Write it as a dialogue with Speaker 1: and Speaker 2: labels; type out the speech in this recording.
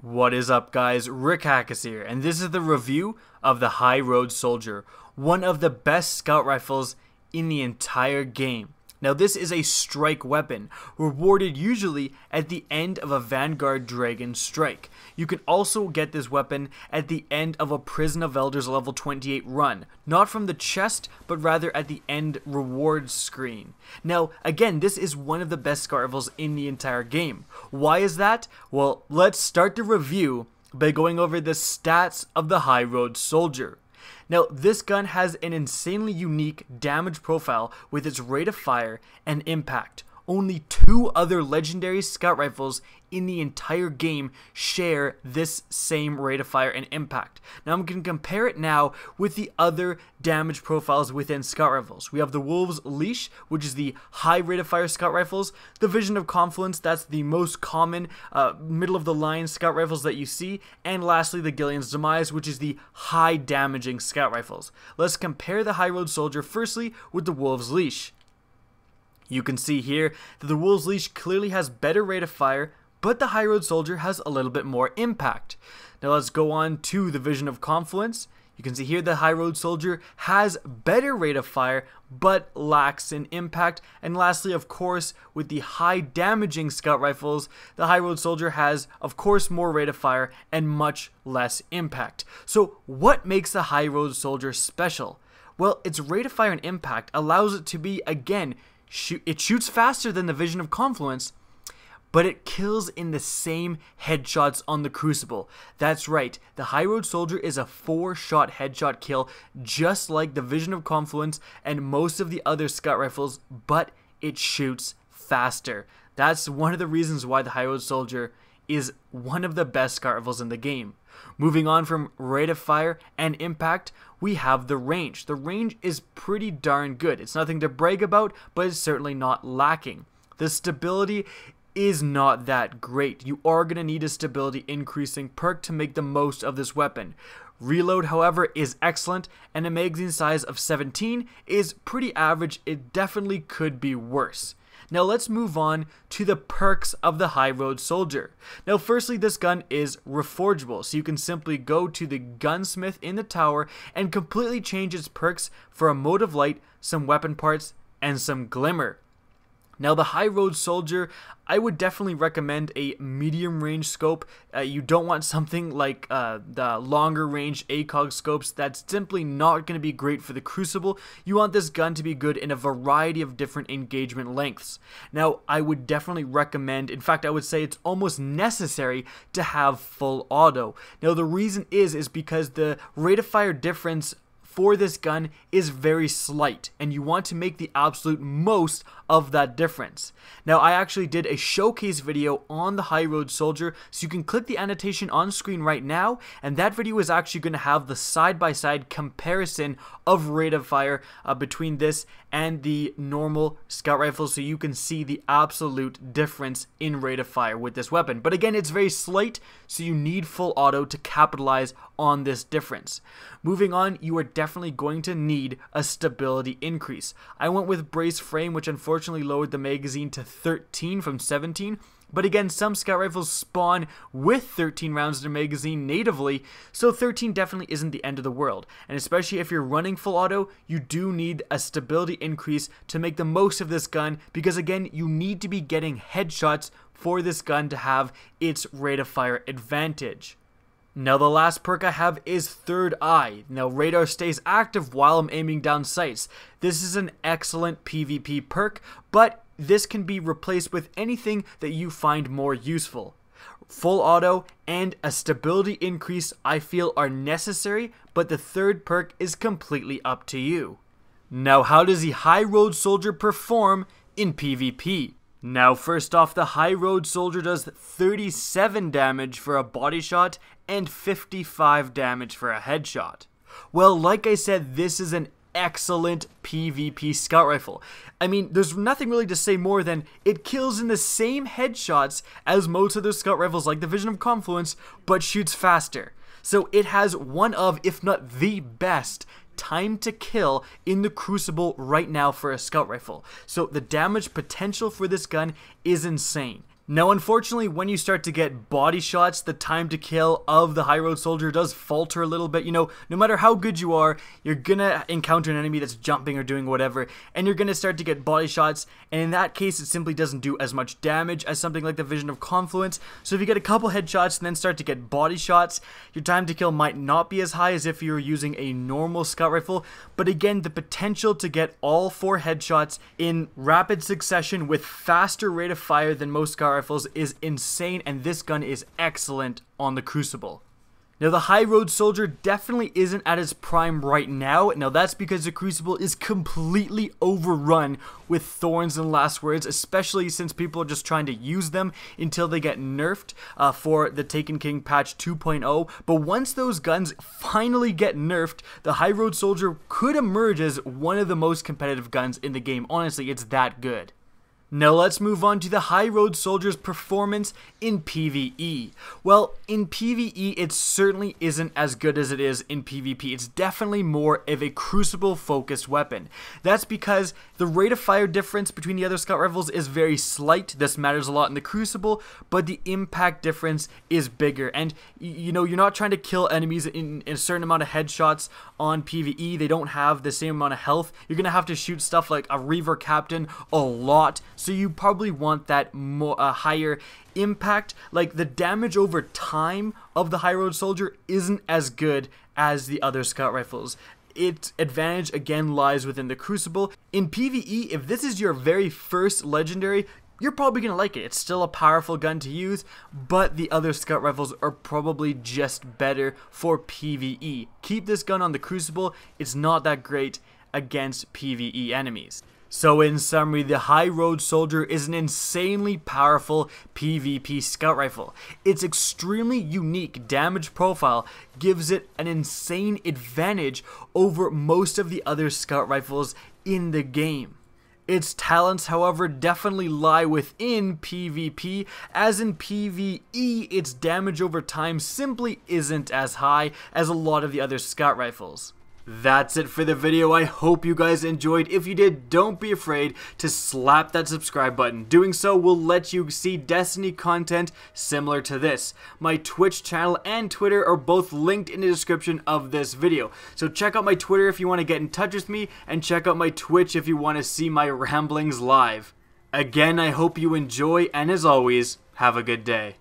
Speaker 1: What is up, guys? Rick Hackus here, and this is the review of the High Road Soldier, one of the best scout rifles in the entire game. Now, this is a strike weapon, rewarded usually at the end of a Vanguard Dragon strike. You can also get this weapon at the end of a Prison of Elders level 28 run, not from the chest, but rather at the end reward screen. Now, again, this is one of the best scout rifles in the entire game. Why is that? Well, let's start the review by going over the stats of the High Road Soldier. Now, this gun has an insanely unique damage profile with its rate of fire and impact. Only two other legendary scout rifles in the entire game share this same rate of fire and impact. Now, I'm going to compare it now with the other damage profiles within scout rifles. We have the Wolves Leash, which is the high rate of fire scout rifles. The Vision of Confluence, that's the most common middle of the line scout rifles that you see. And lastly, the Gillian's Demise, which is the high damaging scout rifles. Let's compare the High Road Soldier firstly with the Wolves Leash. You can see here that the Wolves Leash clearly has better rate of fire, but the High Road Soldier has a little bit more impact. Now let's go on to the Vision of Confluence. You can see here the High Road Soldier has better rate of fire, but lacks in impact. And lastly, of course, with the high damaging scout rifles, the High Road Soldier has, of course, more rate of fire and much less impact. So what makes the High Road Soldier special? Well, its rate of fire and impact allows it to be, again, it shoots faster than the Vision of Confluence, but it kills in the same headshots on the Crucible. That's right, the High Road Soldier is a 4-shot headshot kill, just like the Vision of Confluence and most of the other scout rifles, but it shoots faster. That's one of the reasons why the High Road Soldier is one of the best scout rifles in the game. Moving on from rate of fire and impact, we have the range. The range is pretty darn good. It's nothing to brag about, but it's certainly not lacking. The stability is not that great. You are going to need a stability increasing perk to make the most of this weapon. Reload, however, is excellent, and a magazine size of 17 is pretty average. It definitely could be worse. Now let's move on to the perks of the High Road Soldier. Now firstly, this gun is reforgeable, so you can simply go to the gunsmith in the tower and completely change its perks for a mode of light, some weapon parts, and some glimmer. Now the High Road Soldier, I would definitely recommend a medium range scope. You don't want something like the longer range ACOG scopes. That's simply not going to be great for the Crucible. You want this gun to be good in a variety of different engagement lengths. Now I would definitely recommend, in fact I would say it's almost necessary to have full auto. Now the reason is because the rate of fire difference for this gun is very slight, and you want to make the absolute most of that difference. Now, I actually did a showcase video on the High Road Soldier, so you can click the annotation on screen right now, and that video is actually going to have the side-by-side comparison of rate of fire between this and the normal scout rifle, so you can see the absolute difference in rate of fire with this weapon. But again, it's very slight, so you need full auto to capitalize on this difference. Moving on, you are definitely going to need a stability increase. I went with brace frame, which unfortunately lowered the magazine to 13 from 17. But again, some scout rifles spawn with 13 rounds in their magazine natively, so 13 definitely isn't the end of the world. And especially if you're running full auto, you do need a stability increase to make the most of this gun, because again, you need to be getting headshots for this gun to have its rate of fire advantage. Now the last perk I have is Third Eye. Now radar stays active while I'm aiming down sights. This is an excellent PvP perk, but this can be replaced with anything that you find more useful. Full auto and a stability increase I feel are necessary, but the third perk is completely up to you. Now how does the High Road Soldier perform in PvP? Now first off, the High Road Soldier does 37 damage for a body shot and 55 damage for a headshot. Well, like I said, this is an excellent PvP scout rifle. I mean, there's nothing really to say more than it kills in the same headshots as most of those scout rifles like the Vision of Confluence, but shoots faster. So it has one of, if not the best, time to kill in the Crucible right now for a scout rifle. So the damage potential for this gun is insane. Now, unfortunately, when you start to get body shots, the time to kill of the High Road Soldier does falter a little bit. You know, no matter how good you are, you're gonna encounter an enemy that's jumping or doing whatever, and you're gonna start to get body shots, and in that case, it simply doesn't do as much damage as something like the Vision of Confluence. So if you get a couple headshots and then start to get body shots, your time to kill might not be as high as if you were using a normal scout rifle, but again, the potential to get all 4 headshots in rapid succession with faster rate of fire than most scout rifles is insane, and this gun is excellent on the Crucible. Now, the High Road Soldier definitely isn't at its prime right now. Now, that's because the Crucible is completely overrun with thorns and last words, especially since people are just trying to use them until they get nerfed for the Taken King patch 2.0. But once those guns finally get nerfed, the High Road Soldier could emerge as one of the most competitive guns in the game. Honestly, it's that good. Now let's move on to the High Road Soldier's performance in PvE. Well, in PvE, it certainly isn't as good as it is in PvP. It's definitely more of a Crucible-focused weapon. That's because the rate of fire difference between the other scout rifles is very slight. This matters a lot in the Crucible, but the impact difference is bigger. And, you know, you're not trying to kill enemies in a certain amount of headshots on PvE. They don't have the same amount of health. You're going to have to shoot stuff like a Reaver Captain a lot. So you probably want that higher impact. Like, the damage over time of the High Road Soldier isn't as good as the other scout rifles. Its advantage again lies within the Crucible. In PvE, if this is your very first legendary, you're probably going to like it. It's still a powerful gun to use, but the other scout rifles are probably just better for PvE. Keep this gun on the Crucible. It's not that great against PvE enemies. So in summary, the High Road Soldier is an insanely powerful PvP scout rifle. Its extremely unique damage profile gives it an insane advantage over most of the other scout rifles in the game. Its talents, however, definitely lie within PvP, as in PvE, its damage over time simply isn't as high as a lot of the other scout rifles. That's it for the video. I hope you guys enjoyed. If you did, don't be afraid to slap that subscribe button. Doing so will let you see Destiny content similar to this. My Twitch channel and Twitter are both linked in the description of this video. So check out my Twitter if you want to get in touch with me, and check out my Twitch if you want to see my ramblings live. Again, I hope you enjoy, and as always, have a good day.